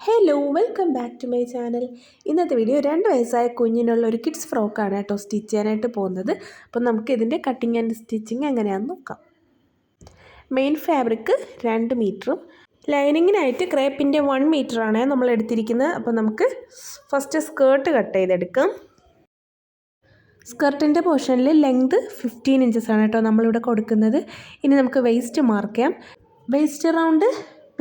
Hello welcome back to my channel. ഇന്നത്തെ video 2 വയസ്സായ കുഞ്ഞിനുള്ള ഒരു കിഡ്സ് ഫ്രോക്കാണ് കേട്ടോ സ്റ്റിച്ച് ചെയ്യാനായിട്ട് പോകുന്നത്. അപ്പോൾ നമുക്ക് ഇതിൻ്റെ കട്ടിങ് ആൻഡ് സ്റ്റിച്ചിങ് എങ്ങനെയാണെന്ന് നോക്കാം. മെയിൻ ഫാബ്രിക് 2 മീറ്ററും ലൈനിങ്ങിനായിട്ട് ക്രേപ്പിൻ്റെ 1 മീറ്ററാണ് നമ്മൾ എടുത്തിരിക്കുന്നത്. അപ്പോൾ നമുക്ക് ഫസ്റ്റ് സ്കേർട്ട് കട്ട് ചെയ്തെടുക്കാം. സ്കർട്ടിൻ്റെ പോർഷനിൽ ലെങ്ത് 15 ഇഞ്ചസ് ആണ് കേട്ടോ നമ്മളിവിടെ കൊടുക്കുന്നത്. ഇനി നമുക്ക് വെയ്സ്റ്റ് മാർക്ക് ചെയ്യാം. വെയ്സ്റ്റ് റൗണ്ട്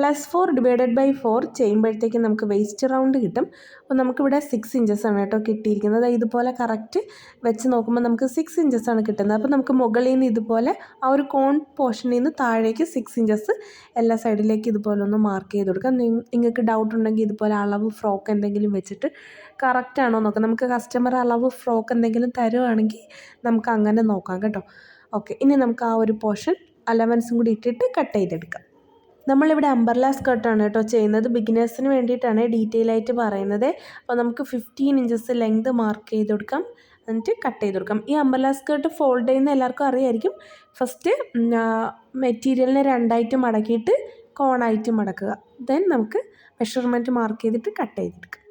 +4/4 ചെയ്യുമ്പോഴത്തേക്കും നമുക്ക് വെയ്സ്റ്റ് റൗണ്ട് കിട്ടും. അപ്പോൾ നമുക്കിവിടെ 6 ഇഞ്ചസ് ആണ് കേട്ടോ കിട്ടിയിരിക്കുന്നത്. ഇതുപോലെ കറക്റ്റ് വെച്ച് നോക്കുമ്പോൾ നമുക്ക് 6 ഇഞ്ചസ് ആണ് കിട്ടുന്നത്. അപ്പോൾ നമുക്ക് മുകളിൽ നിന്ന് ഇതുപോലെ ആ ഒരു കോൺ പോർഷനിൽ നിന്ന് താഴേക്ക് 6 ഇഞ്ചസ് എല്ലാ സൈഡിലേക്ക് ഇതുപോലെ ഒന്ന് മാർക്ക് ചെയ്ത് കൊടുക്കാം. നിങ്ങൾക്ക് ഡൗട്ട് ഉണ്ടെങ്കിൽ ഇതുപോലെ അളവ് ഫ്രോക്ക് എന്തെങ്കിലും വെച്ചിട്ട് കറക്റ്റ് ആണോ നോക്കാം. നമുക്ക് കസ്റ്റമർ അളവ് ഫ്രോക്ക് എന്തെങ്കിലും തരുവാണെങ്കിൽ നമുക്ക് അങ്ങനെ നോക്കാം കേട്ടോ. ഓക്കെ, ഇനി നമുക്ക് ആ ഒരു പോർഷൻ അലവൻസും കൂടി ഇട്ടിട്ട് കട്ട് ചെയ്തെടുക്കാം. നമ്മളിവിടെ അംബർല സ്കർട്ടാണ് കേട്ടോ ചെയ്യുന്നത്. ബിഗിനേഴ്സിന് വേണ്ടിയിട്ടാണ് ഡീറ്റെയിൽ ആയിട്ട് പറയുന്നത്. അപ്പോൾ നമുക്ക് 15 ഇഞ്ചസ് ലെങ്ത് മാർക്ക് ചെയ്ത് കൊടുക്കാം, എന്നിട്ട് കട്ട് ചെയ്ത് കൊടുക്കാം. ഈ അംബർല സ്കർട്ട് ഫോൾഡ് ചെയ്യുന്ന എല്ലാവർക്കും അറിയായിരിക്കും. ഫസ്റ്റ് മെറ്റീരിയലിനെ 2ആയിട്ട് മടക്കിയിട്ട് കോണായിട്ട് മടക്കുക. ദെൻ നമുക്ക് മെഷർമെൻറ്റ് മാർക്ക് ചെയ്തിട്ട് കട്ട് ചെയ്തെടുക്കാം.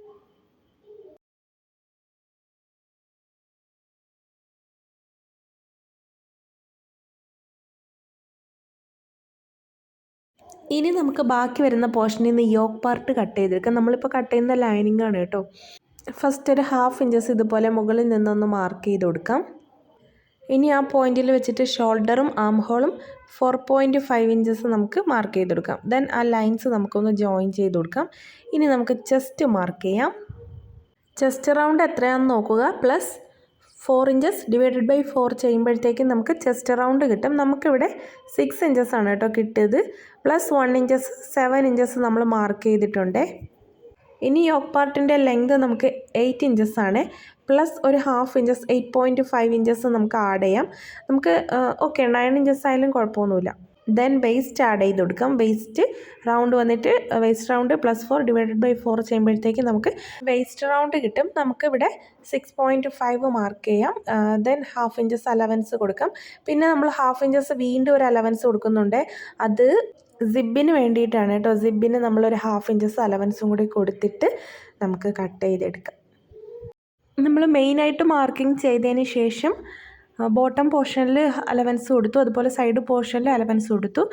ഇനി നമുക്ക് ബാക്കി വരുന്ന പോർഷനിൽ നിന്ന് യോക്ക് പാർട്ട് കട്ട് ചെയ്തെടുക്കാം. നമ്മളിപ്പോൾ കട്ട് ചെയ്യുന്ന ലൈനിങ് ആണ് കേട്ടോ. ഫസ്റ്റ് ഒരു 1/2 ഇഞ്ചസ് ഇതുപോലെ മുകളിൽ നിന്നൊന്ന് മാർക്ക് ചെയ്ത് കൊടുക്കാം. ഇനി ആ പോയിന്റിൽ വെച്ചിട്ട് ഷോൾഡറും ആം ഹോളും 4.5 ഇഞ്ചസ് നമുക്ക് മാർക്ക് ചെയ്ത് കൊടുക്കാം. ദെൻ ആ ലൈൻസ് നമുക്കൊന്ന് ജോയിൻ ചെയ്ത് കൊടുക്കാം. ഇനി നമുക്ക് ചെസ്റ്റ് മാർക്ക് ചെയ്യാം. ചെസ്റ്റ് റൗണ്ട് എത്രയാണെന്ന് നോക്കുക. +4 ഇഞ്ചസ് /4 ചെയ്യുമ്പോഴത്തേക്കും നമുക്ക് ചെസ്റ്റ് റൗണ്ട് കിട്ടും. നമുക്കിവിടെ 6 ഇഞ്ചസ് ആണ് കേട്ടോ കിട്ടിയത്. +1 ഇഞ്ചസ് 7 ഇഞ്ചസ് നമ്മൾ മാർക്ക് ചെയ്തിട്ടുണ്ട്. ഇനി യോക്ക് പാർട്ടിൻ്റെ ലെങ്ത് നമുക്ക് 8 ഇഞ്ചസ് ആണ്. പ്ലസ് ഒരു 1/2 ഇഞ്ചസ് 8.5 ഇഞ്ചസ് നമുക്ക് ആഡ് ചെയ്യാം. നമുക്ക് 9 ഇഞ്ചസ് ആയാലും കുഴപ്പമൊന്നുമില്ല. ദെൻ വെയ്സ്റ്റ് ആഡ് ചെയ്ത് കൊടുക്കാം. വെയ്സ്റ്റ് റൗണ്ട് വന്നിട്ട് വെയ്സ്റ്റ് റൗണ്ട് +4/4 ചെയ്യുമ്പോഴത്തേക്ക് നമുക്ക് വെയ്സ്റ്റ് റൗണ്ട് കിട്ടും. നമുക്കിവിടെ 6.5 മാർക്ക് ചെയ്യാം. ദെൻ 1/2 ഇഞ്ചസ് അലവൻസ് കൊടുക്കാം. പിന്നെ നമ്മൾ 1/2 ഇഞ്ചസ് വീണ്ടും ഒരു അലവൻസ് കൊടുക്കുന്നുണ്ട്. അത് സിബിന് വേണ്ടിയിട്ടാണ് കേട്ടോ. സിബിന് നമ്മളൊരു 1/2 ഇഞ്ചസ് അലവൻസും കൂടി കൊടുത്തിട്ട് നമുക്ക് കട്ട് ചെയ്തെടുക്കാം. നമ്മൾ മെയിനായിട്ട് മാർക്കിംഗ് ചെയ്തതിന് ശേഷം ബോട്ടം പോർഷനിൽ അലവൻസ് കൊടുത്തു, അതുപോലെ സൈഡ് പോർഷനിൽ അലവൻസ് കൊടുത്തു.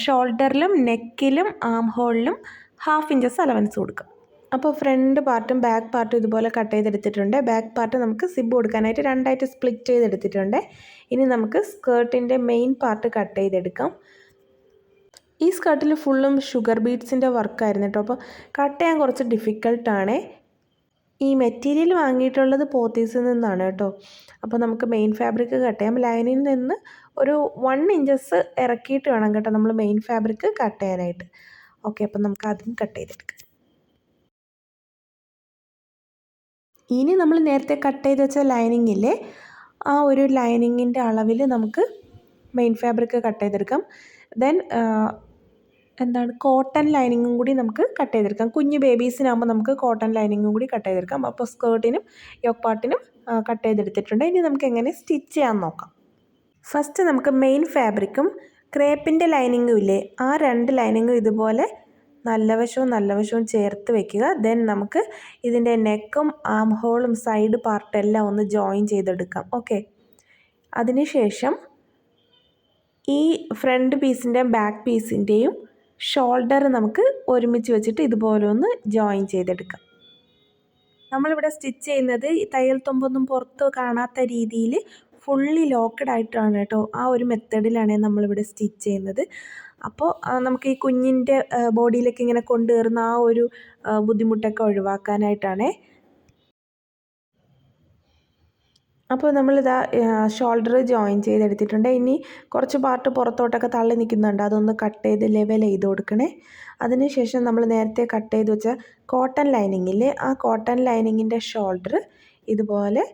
ഷോൾഡറിലും നെക്കിലും ആം ഹോളിലും 1/2 ഇഞ്ചസ് അലവൻസ് കൊടുക്കും. അപ്പോൾ ഫ്രണ്ട് പാർട്ടും ബാക്ക് പാർട്ടും ഇതുപോലെ കട്ട് ചെയ്തെടുത്തിട്ടുണ്ട്. ബാക്ക് പാർട്ട് നമുക്ക് സിബ് കൊടുക്കാനായിട്ട് 2ആയിട്ട് സ്പ്ലിറ്റ് ചെയ്തെടുത്തിട്ടുണ്ട്. ഇനി നമുക്ക് സ്കേർട്ടിൻ്റെ മെയിൻ പാർട്ട് കട്ട് ചെയ്തെടുക്കാം. ഈ സ്കേർട്ടിൽ ഫുള്ളും ഷുഗർ ബീഡ്സിൻ്റെ വർക്കായിരുന്നു കേട്ടോ. അപ്പോൾ കട്ട് ചെയ്യാൻ കുറച്ച് ഡിഫിക്കൽട്ടാണ്. ഈ മെറ്റീരിയൽ വാങ്ങിയിട്ടുള്ളത് പോത്തീസിൽ നിന്നാണ് കേട്ടോ. അപ്പോൾ നമുക്ക് മെയിൻ ഫാബ്രിക് കട്ട് ചെയ്യാം. ലൈനിൽ നിന്ന് ഒരു 1 ഇഞ്ചസ് ഇറക്കിയിട്ട് വേണം കേട്ടോ നമ്മൾ മെയിൻ ഫാബ്രിക് കട്ട് ചെയ്യാനായിട്ട്. ഓക്കെ, അപ്പോൾ നമുക്ക് അതും കട്ട് ചെയ്തെടുക്കാം. ഇനി നമ്മൾ നേരത്തെ കട്ട് ചെയ്ത് വെച്ച ലൈനിങ്ങില്ലേ, ആ ഒരു ലൈനിങ്ങിൻ്റെ അളവിൽ നമുക്ക് മെയിൻ ഫാബ്രിക് കട്ട് ചെയ്തെടുക്കാം. ദെൻ കോട്ടൺ ലൈനിങ്ങും കൂടി നമുക്ക് കട്ട് ചെയ്തെടുക്കാം. കുഞ്ഞു ബേബീസിനാകുമ്പോൾ നമുക്ക് കോട്ടൺ ലൈനിങ്ങും കൂടി കട്ട് ചെയ്തെടുക്കാം. അപ്പോൾ സ്കേർട്ടിനും യോക്ക് പാർട്ടിനും കട്ട് ചെയ്തെടുത്തിട്ടുണ്ട്. ഇനി നമുക്ക് എങ്ങനെ സ്റ്റിച്ച് ചെയ്യാൻ നോക്കാം. ഫസ്റ്റ് നമുക്ക് മെയിൻ ഫാബ്രിക്കും ക്രേപ്പിൻ്റെ ലൈനിങ്ങും ഇല്ലേ, ആ 2 ലൈനിങ്ങും ഇതുപോലെ നല്ല വശവും ചേർത്ത് വെക്കുക. ദെൻ നമുക്ക് ഇതിൻ്റെ നെക്കും ആം ഹോളും സൈഡ് പാർട്ടെല്ലാം ഒന്ന് ജോയിൻ ചെയ്തെടുക്കാം. ഓക്കെ, അതിനുശേഷം ഈ ഫ്രണ്ട് പീസിൻ്റെയും ബാക്ക് പീസിൻ്റെയും ഷോൾഡർ നമുക്ക് ഒരുമിച്ച് വെച്ചിട്ട് ഇതുപോലെ ഒന്ന് ജോയിൻ ചെയ്തെടുക്കാം. നമ്മളിവിടെ സ്റ്റിച്ച് ചെയ്യുന്നത് തയ്യൽ തുമ്പൊന്നും പുറത്ത് കാണാത്ത രീതിയിൽ ഫുള്ളി ലോക്കഡ് ആയിട്ടാണ് കേട്ടോ. ആ ഒരു മെത്തേഡിലാണ് നമ്മളിവിടെ സ്റ്റിച്ച് ചെയ്യുന്നത്. അപ്പോൾ നമുക്ക് ഈ കുഞ്ഞിൻ്റെ ബോഡിയിലേക്ക് ഇങ്ങനെ കൊണ്ടുകയറുന്ന ആ ഒരു ബുദ്ധിമുട്ടൊക്കെ ഒഴിവാക്കാനായിട്ടാണ്. അപ്പോൾ നമ്മളിതാ ഷോൾഡർ ജോയിൻ ചെയ്തെടുത്തിട്ടുണ്ട്. ഇനി കുറച്ച് പാർട്ട് പുറത്തോട്ടൊക്കെ തള്ളി നിൽക്കുന്നുണ്ട്, അതൊന്ന് കട്ട് ചെയ്ത് ലെവൽ ചെയ്ത് കൊടുക്കണേ. അതിനുശേഷം നമ്മൾ നേരത്തെ കട്ട് ചെയ്ത് വെച്ച കോട്ടൺ ലൈനിങ്ങില്ലേ, ആ കോട്ടൺ ലൈനിങ്ങിൻ്റെ ഷോൾഡർ ഇതുപോലെ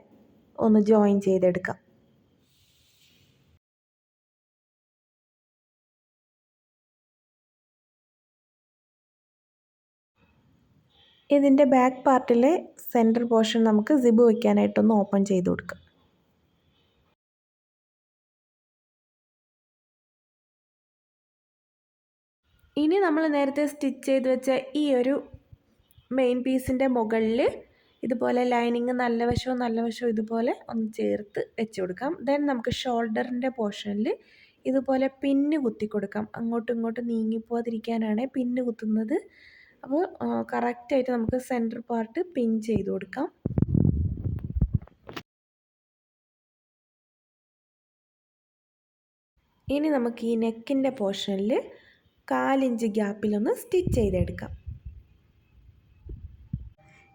ഒന്ന് ജോയിൻ ചെയ്തെടുക്കാം. ഇതിൻ്റെ ബാക്ക് പാർട്ടിലെ സെൻറ്റർ പോർഷൻ നമുക്ക് സിബ് വയ്ക്കാനായിട്ടൊന്ന് ഓപ്പൺ ചെയ്ത് കൊടുക്കാം. ഇനി നമ്മൾ നേരത്തെ സ്റ്റിച്ച് ചെയ്ത് വെച്ച ഈ ഒരു മെയിൻ പീസിൻ്റെ മുകളിൽ ഇതുപോലെ ലൈനിങ് നല്ല വശവും ഇതുപോലെ ഒന്ന് ചേർത്ത് വെച്ച് കൊടുക്കാം. ദെൻ നമുക്ക് ഷോൾഡറിൻ്റെ പോർഷനിൽ ഇതുപോലെ പിന്ന് കുത്തി കൊടുക്കാം. അങ്ങോട്ടും ഇങ്ങോട്ടും നീങ്ങിപ്പോവാതിരിക്കാനാണ് പിന്ന് കുത്തുന്നത്. അപ്പോൾ കറക്റ്റായിട്ട് നമുക്ക് സെൻറ്റർ പാർട്ട് പിൻ ചെയ്ത് കൊടുക്കാം. ഇനി നമുക്ക് ഈ നെക്കിൻ്റെ പോർഷനിൽ 1/4 ഇഞ്ച് ഗ്യാപ്പിലൊന്ന് സ്റ്റിച്ച് ചെയ്തെടുക്കാം.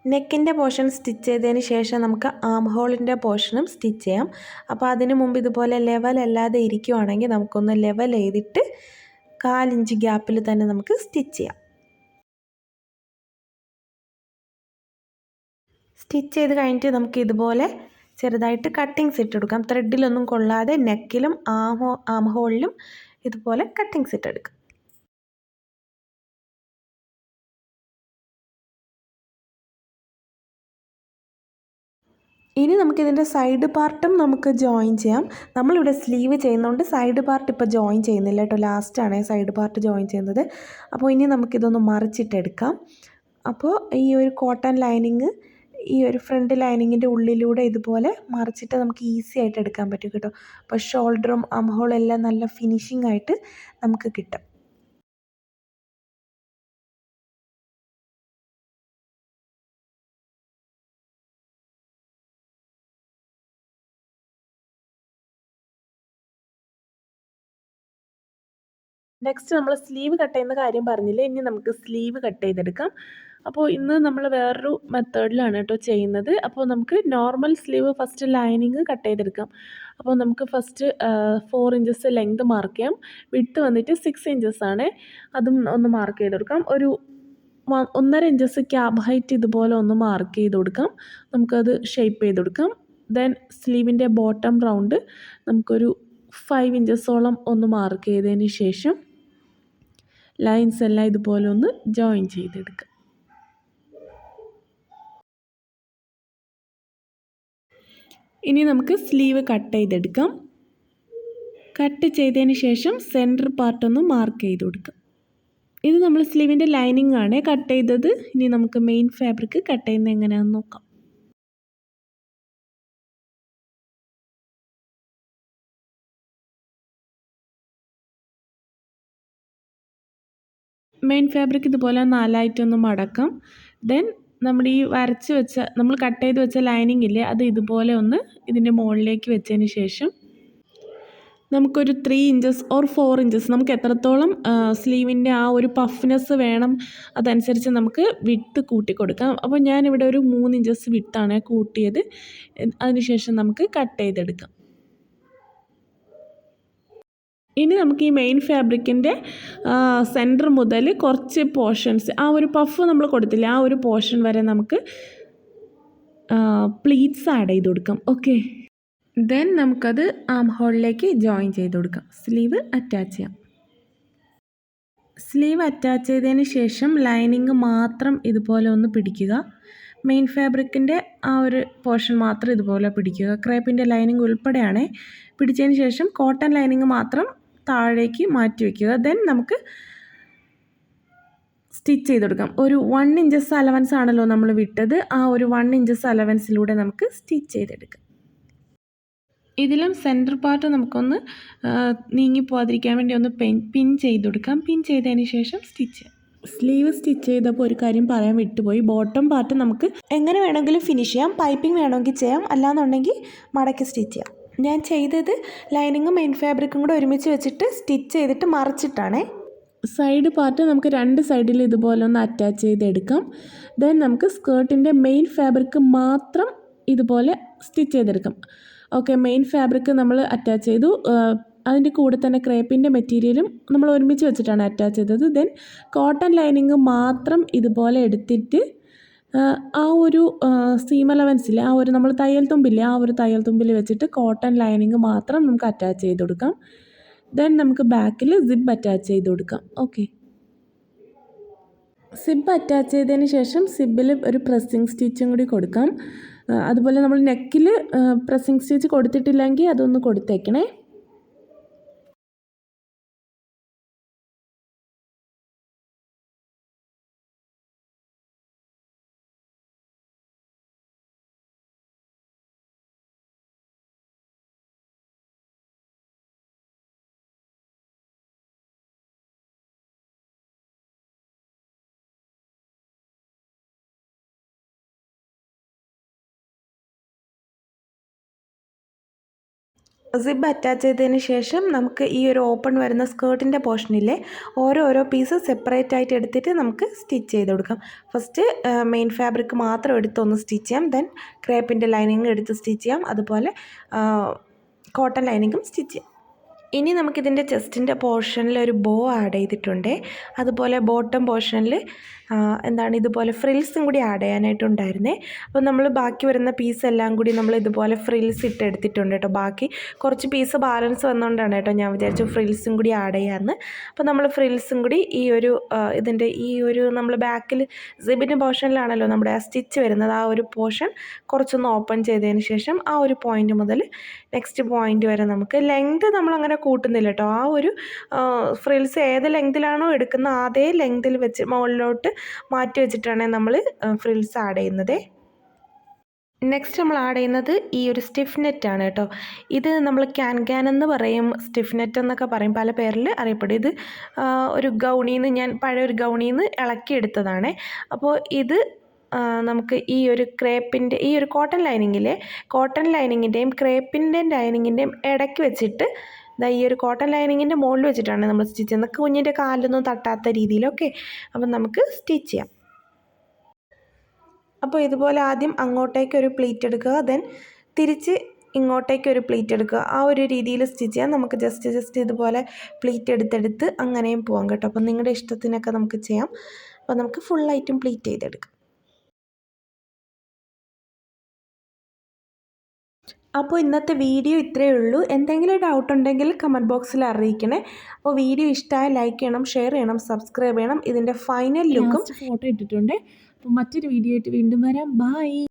നെക്കിൻ്റെ പോർഷൻ സ്റ്റിച്ച് ചെയ്തതിന് ശേഷം നമുക്ക് ആം ഹോളിൻ്റെ പോർഷനും സ്റ്റിച്ച് ചെയ്യാം. അപ്പോൾ അതിന് മുമ്പ് ഇതുപോലെ ലെവലല്ലാതെ ഇരിക്കുവാണെങ്കിൽ നമുക്കൊന്ന് ലെവൽ ചെയ്തിട്ട് 1/4 ഇഞ്ച് ഗ്യാപ്പിൽ തന്നെ നമുക്ക് സ്റ്റിച്ച് ചെയ്യാം. സ്റ്റിച്ച് ചെയ്ത് കഴിഞ്ഞിട്ട് നമുക്ക് ഇതുപോലെ ചെറുതായിട്ട് കട്ടിങ്സ് ഇട്ടെടുക്കാം. ത്രെഡിലൊന്നും കൊള്ളാതെ നെക്കിലും ആം ഹോളിലും ഇതുപോലെ കട്ടിങ്സ് ഇട്ടെടുക്കാം. ഇനി നമുക്കിതിൻ്റെ സൈഡ് പാർട്ടും നമുക്ക് ജോയിൻ ചെയ്യാം. നമ്മളിവിടെ സ്ലീവ് ചെയ്യുന്നതുകൊണ്ട് സൈഡ് പാർട്ട് ഇപ്പോൾ ജോയിൻ ചെയ്യുന്നില്ല കേട്ടോ, ലാസ്റ്റാണ് സൈഡ് പാർട്ട് ജോയിൻ ചെയ്യുന്നത്. അപ്പോൾ ഇനി നമുക്കിതൊന്ന് മറിച്ചിട്ടെടുക്കാം. അപ്പോൾ ഈ ഒരു കോട്ടൺ ലൈനിങ് ഈ ഒരു ഫ്രണ്ട് ലൈനിങ്ങിൻ്റെ ഉള്ളിലൂടെ ഇതുപോലെ മറിച്ചിട്ട് നമുക്ക് ഈസി ആയിട്ട് എടുക്കാൻ പറ്റും കേട്ടോ. അപ്പോൾ ഷോൾഡറും ആം ഹോളും എല്ലാം നല്ല ഫിനിഷിംഗ് ആയിട്ട് നമുക്ക് കിട്ടും. നെക്സ്റ്റ് നമ്മൾ സ്ലീവ് കട്ട് ചെയ്യുന്ന കാര്യം പറഞ്ഞില്ലേ, ഇനി നമുക്ക് സ്ലീവ് കട്ട് ചെയ്തെടുക്കാം. അപ്പോൾ ഇന്ന് നമ്മൾ വേറൊരു മെത്തേഡിലാണ് കേട്ടോ ചെയ്യുന്നത്. അപ്പോൾ നമുക്ക് normal sleeve first lining cut ചെയ്തെടുക്കാം. അപ്പോൾ നമുക്ക് ഫസ്റ്റ് 4 ഇഞ്ചസ് ലെങ്ത് മാർക്ക് ചെയ്യാം. വിഡ്ത്ത് വന്നിട്ട് 6 ഇഞ്ചസ് ആണ്. അതും ഒന്ന് മാർക്ക് ചെയ്തെടുക്കാം. ഒരു 1.5 ഇഞ്ചസ് ക്യാബ് ഹൈറ്റ് ഇതുപോലെ ഒന്ന് മാർക്ക് ചെയ്ത് കൊടുക്കാം. നമുക്കത് ഷേപ്പ് ചെയ്ത് കൊടുക്കാം. ദെൻ സ്ലീവിൻ്റെ ബോട്ടം റൗണ്ട് നമുക്കൊരു 5 ഇഞ്ചസോളം ഒന്ന് മാർക്ക് ചെയ്തതിന് ശേഷം ലൈൻസ് എല്ലാം ഇതുപോലെ ഒന്ന് ജോയിൻ ചെയ്തെടുക്കുക. ഇനി നമുക്ക് സ്ലീവ് കട്ട് ചെയ്തെടുക്കാം. കട്ട് ചെയ്തതിന് ശേഷം സെൻറ്റർ പാർട്ടൊന്ന് മാർക്ക് ചെയ്ത് കൊടുക്കാം. ഇത് നമ്മൾ സ്ലീവിൻ്റെ ലൈനിങ് ആണ് കട്ട് ചെയ്തത്. ഇനി നമുക്ക് മെയിൻ ഫാബ്രിക് കട്ട് ചെയ്യുന്നത് എങ്ങനെയാണെന്ന് നോക്കാം. മെയിൻ ഫാബ്രിക് ഇതുപോലെ 4ആയിട്ടൊന്ന് മടക്കാം. ദെൻ നമ്മൾ ഈ വരച്ച് വെച്ച നമ്മൾ കട്ട് ചെയ്ത് വെച്ച ലൈനിങ് ഇല്ലേ, അത് ഇതുപോലെ ഒന്ന് ഇതിൻ്റെ മുകളിലേക്ക് വെച്ചതിന് ശേഷം നമുക്കൊരു 3 ഇഞ്ചസ് ഓർ 4 ഇഞ്ചസ് നമുക്ക് എത്രത്തോളം സ്ലീവിൻ്റെ ആ ഒരു പഫ്നെസ് വേണം അതനുസരിച്ച് നമുക്ക് വിഡ്ത്ത് കൂട്ടി കൊടുക്കാം. അപ്പോൾ ഞാനിവിടെ ഒരു 3 ഇഞ്ചസ് വിഡ്ത്താണ് കൂട്ടിയത്. അതിനുശേഷം നമുക്ക് കട്ട് ചെയ്തെടുക്കാം. ഇനി നമുക്ക് ഈ മെയിൻ ഫാബ്രിക്കിൻ്റെ സെൻറ്റർ മുതൽ കുറച്ച് പോർഷൻസ് ആ ഒരു പഫ് നമ്മൾ കൊടുത്തില്ല, ആ ഒരു പോർഷൻ വരെ നമുക്ക് പ്ലീറ്റ്സ് ആഡ് ചെയ്ത് കൊടുക്കാം. ഓക്കെ, ദെൻ നമുക്കത് ആം ഹോളിലേക്ക് ജോയിൻ ചെയ്ത് കൊടുക്കാം. സ്ലീവ് അറ്റാച്ച് ചെയ്യാം. സ്ലീവ് അറ്റാച്ച് ചെയ്തതിന് ശേഷം ലൈനിങ് മാത്രം ഇതുപോലെ ഒന്ന് പിടിക്കുക. മെയിൻ ഫാബ്രിക്കിൻ്റെ ആ ഒരു പോർഷൻ മാത്രം ഇതുപോലെ പിടിക്കുക. ക്രേപ്പിൻ്റെ ലൈനിങ് ഉൾപ്പെടെയാണ് പിടിച്ചതിന് ശേഷം കോട്ടൺ ലൈനിങ് മാത്രം താഴേക്ക് മാറ്റി വയ്ക്കുക. ദെൻ നമുക്ക് സ്റ്റിച്ച് ചെയ്ത് കൊടുക്കാം. ഒരു 1 ഇഞ്ചസ് അലവൻസ് ആണല്ലോ നമ്മൾ വിട്ടത്, ആ ഒരു 1 ഇഞ്ചസ് അലവൻസിലൂടെ നമുക്ക് സ്റ്റിച്ച് ചെയ്തെടുക്കാം. ഇതിലും സെൻറ്റർ പാർട്ട് നമുക്കൊന്ന് നീങ്ങിപ്പോവാതിരിക്കാൻ വേണ്ടി ഒന്ന് പിൻ ചെയ്ത് കൊടുക്കാം. പിൻ ചെയ്തതിന് ശേഷം സ്റ്റിച്ച് ചെയ്യാം. സ്ലീവ് സ്റ്റിച്ച് ചെയ്തപ്പോൾ ഒരു കാര്യം പറയാൻ വിട്ടുപോയി. ബോട്ടം പാർട്ട് നമുക്ക് എങ്ങനെ വേണമെങ്കിലും ഫിനിഷ് ചെയ്യാം. പൈപ്പിംഗ് വേണമെങ്കിൽ ചെയ്യാം, അല്ലാന്നുണ്ടെങ്കിൽ മടക്കി സ്റ്റിച്ച് ചെയ്യാം. ഞാൻ ചെയ്തത് ലൈനിങ്ങും മെയിൻ ഫാബ്രിക്കും കൂടെ ഒരുമിച്ച് വെച്ചിട്ട് സ്റ്റിച്ച് ചെയ്തിട്ട് മറിച്ചിട്ടാണേ. സൈഡ് പാർട്ട് നമുക്ക് 2 സൈഡിൽ ഇതുപോലെ ഒന്ന് അറ്റാച്ച് ചെയ്തെടുക്കാം. ദെൻ നമുക്ക് സ്കേർട്ടിൻ്റെ മെയിൻ ഫാബ്രിക് മാത്രം ഇതുപോലെ സ്റ്റിച്ച് ചെയ്തെടുക്കാം. ഓക്കെ, മെയിൻ ഫാബ്രിക് നമ്മൾ അറ്റാച്ച് ചെയ്തു. അതിൻ്റെ കൂടെ തന്നെ ക്രേപ്പിൻ്റെ മെറ്റീരിയലും നമ്മൾ ഒരുമിച്ച് വെച്ചിട്ടാണ് അറ്റാച്ച് ചെയ്തത്. ദെൻ കോട്ടൺ ലൈനിങ് മാത്രം ഇതുപോലെ എടുത്തിട്ട് ആ ഒരു സീം അലവൻസിൽ ആ ഒരു നമ്മൾ തയ്യൽ തുമ്പില്ലേ, ആ ഒരു തയ്യൽ തുമ്പിൽ വെച്ചിട്ട് കോട്ടൺ ലൈനിങ് മാത്രം നമുക്ക് അറ്റാച്ച് ചെയ്ത് കൊടുക്കാം. ദെൻ നമുക്ക് ബാക്കിൽ സിബ് അറ്റാച്ച് ചെയ്ത് കൊടുക്കാം. ഓക്കെ, സിബ് അറ്റാച്ച് ചെയ്തതിന് ശേഷം സിബിൽ ഒരു പ്രസ്സിങ് സ്റ്റിച്ചും കൂടി കൊടുക്കാം. അതുപോലെ നമ്മൾ നെക്കിൽ പ്രസ്സിങ് സ്റ്റിച്ച് കൊടുത്തിട്ടില്ലെങ്കിൽ അതൊന്ന് കൊടുത്തേക്കണേ. സിബ് അറ്റാച്ച് ചെയ്തതിന് ശേഷം നമുക്ക് ഈ ഒരു ഓപ്പൺ വരുന്ന സ്കേർട്ടിൻ്റെ പോർഷനിലെ ഓരോ പീസ് സെപ്പറേറ്റ് ആയിട്ട് എടുത്തിട്ട് നമുക്ക് സ്റ്റിച്ച് ചെയ്ത് കൊടുക്കാം. ഫസ്റ്റ് മെയിൻ ഫാബ്രിക് മാത്രം എടുത്തൊന്ന് സ്റ്റിച്ച് ചെയ്യാം. ദെൻ ക്രേപ്പിൻ്റെ ലൈനിങ് എടുത്ത് സ്റ്റിച്ച് ചെയ്യാം. അതുപോലെ കോട്ടൺ ലൈനിങ്ങും സ്റ്റിച്ച് ചെയ്യാം. ഇനി നമുക്കിതിൻ്റെ ചെസ്റ്റിൻ്റെ പോർഷനിൽ ഒരു ബോ ആഡ് ചെയ്തിട്ടുണ്ട്. അതുപോലെ ബോട്ടം പോർഷനിൽ ഇതുപോലെ ഫ്രിൽസും കൂടി ആഡ് ചെയ്യാനായിട്ടുണ്ടായിരുന്നേ. അപ്പോൾ നമ്മൾ ബാക്കി വരുന്ന പീസ് എല്ലാം കൂടി നമ്മൾ ഇതുപോലെ ഫ്രിൽസ് ഇട്ടെടുത്തിട്ടുണ്ട് കേട്ടോ. ബാക്കി കുറച്ച് പീസ് ബാലൻസ് വന്നുകൊണ്ടാണ് കേട്ടോ ഞാൻ വിചാരിച്ചു ഫ്രിൽസും കൂടി ആഡ് ചെയ്യാമെന്ന്. അപ്പോൾ നമ്മൾ ഫ്രിൽസും കൂടി ഇതിൻ്റെ നമ്മൾ ബാക്കിൽ സിബിൻ്റെ പോർഷനിലാണല്ലോ നമ്മുടെ ആ സ്റ്റിച്ച് വരുന്നത്. ആ ഒരു പോർഷൻ കുറച്ചൊന്ന് ഓപ്പൺ ചെയ്തതിന് ശേഷം ആ ഒരു പോയിൻ്റ് മുതൽ നെക്സ്റ്റ് പോയിൻ്റ് വരെ നമുക്ക് ലെങ്ത് നമ്മളങ്ങനെ കൂട്ടുന്നില്ല കേട്ടോ. ആ ഒരു ഫ്രിൽസ് ഏത് ലെങ്തിലാണോ എടുക്കുന്ന അതേ ലെങ്തിൽ വെച്ച് മുകളിലോട്ട് മാറ്റി വെച്ചിട്ടാണ് നമ്മൾ ഫ്രിൽസ് ആഡ് ചെയ്യുന്നത്. നെക്സ്റ്റ് നമ്മൾ ആഡ് ചെയ്യുന്നത് ഈ ഒരു സ്റ്റിഫ് നെറ്റാണ് കേട്ടോ. ഇത് നമ്മൾ ക്യാൻ എന്ന് പറയും, സ്റ്റിഫ് നെറ്റ് എന്നൊക്കെ പറയും, പല പേരിൽ അറിയപ്പെടും. ഇത് ഒരു പഴയൊരു ഗൗണിയിൽ നിന്ന് ഇളക്കിയെടുത്തതാണ്. അപ്പോൾ ഇത് നമുക്ക് ഈ ഒരു ക്രേപ്പിൻ്റെ ഈ ഒരു കോട്ടൺ ലൈനിങ്ങിൻ്റെയും ക്രേപ്പിൻ്റെ ലൈനിങ്ങിൻ്റെയും ഇടയ്ക്ക് വെച്ചിട്ട് ഈ ഒരു കോട്ടൺ ലൈനിങ്ങിൻ്റെ മുകളിൽ വെച്ചിട്ടാണ് നമ്മൾ സ്റ്റിച്ച് ചെയ്യുന്നത്. കുഞ്ഞിൻ്റെ കാലൊന്നും തട്ടാത്ത രീതിയിലൊക്കെ. അപ്പം നമുക്ക് സ്റ്റിച്ച് ചെയ്യാം. അപ്പോൾ ഇതുപോലെ ആദ്യം അങ്ങോട്ടേക്കൊരു പ്ലീറ്റ് എടുക്കുക, ദെൻ തിരിച്ച് ഇങ്ങോട്ടേക്കൊരു പ്ലീറ്റ് എടുക്കുക. ആ ഒരു രീതിയിൽ സ്റ്റിച്ച് ചെയ്യാം. നമുക്ക് ജസ്റ്റ് ഇതുപോലെ പ്ലീറ്റ് എടുത്തെടുത്ത് അങ്ങനെയും പോകാം കേട്ടോ. അപ്പം നിങ്ങളുടെ ഇഷ്ടത്തിനൊക്കെ നമുക്ക് ചെയ്യാം. അപ്പോൾ നമുക്ക് ഫുള്ളായിട്ടും പ്ലീറ്റ് ചെയ്തെടുക്കാം. അപ്പോൾ ഇന്നത്തെ വീഡിയോ ഇത്രയേ ഉള്ളൂ. എന്തെങ്കിലും ഡൗട്ട് ഉണ്ടെങ്കിൽ കമൻറ്റ് ബോക്സിൽ അറിയിക്കണേ. അപ്പോൾ വീഡിയോ ഇഷ്ടമായി ലൈക്ക് ചെയ്യണം, ഷെയർ ചെയ്യണം, സബ്സ്ക്രൈബ് ചെയ്യണം. ഇതിൻ്റെ ഫൈനൽ ലുക്കും ഫോട്ടോ ഇട്ടിട്ടുണ്ട്. അപ്പോൾ മറ്റൊരു വീഡിയോ ആയിട്ട് വീണ്ടും വരാം. ബൈ.